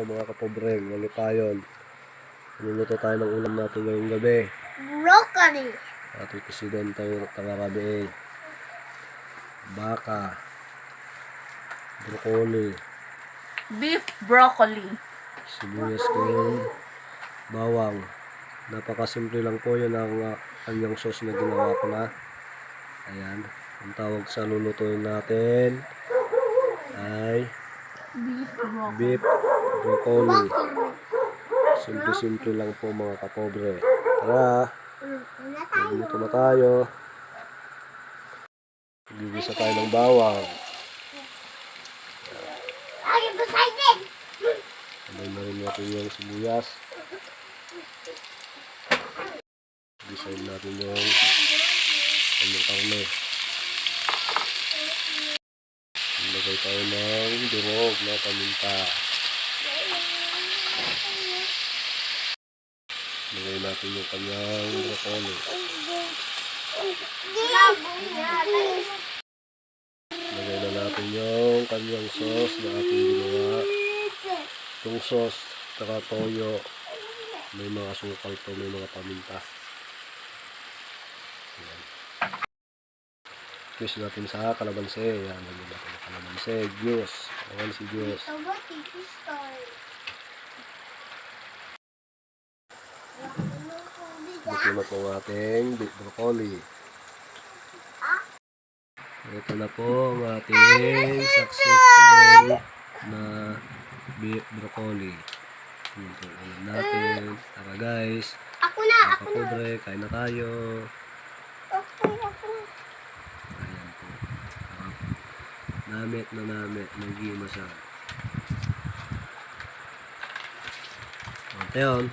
Mga kapobreng, malipayon. Niluluto tayo ng ulam natin ngayong gabi. Broccoli. Ating presidente ng Tangarabi. Baka. Broccoli. Beef broccoli. Sibuyas ng bawang. Napakasimple lang po yun ang kanyang sauce na ginawa ko na. Ayan. Ang tawag sa lulutuin natin ay beef broccoli. Simple-simple lang po mga kapobre. Tara! Magluto na tayo. Gigisa tayo ng bawang. Sabay na rin natin yung sibuyas. Gisahin natin yung kanyang karne. Ilagay tayo ng durog na paminta. Ilagay natin yung kanyang broccoli. Ilagay na natin yung kanyang sauce na ating ginawa. Itong sauce, saka toyo. May mga sukal to, may mga paminta. Ayan. Juice natin sa kalamansi. Ayan, lagyan natin ng kalamansi. Juice. Kalamansi juice. Ito na po ang ating beef broccoli. Ito na po ang ating successful na beef broccoli. Ito ang ulam natin. Tara guys. Ako na. Kapobre, kain na tayo. Ayan po. Namit na namit. Nagima siya. Ate yun.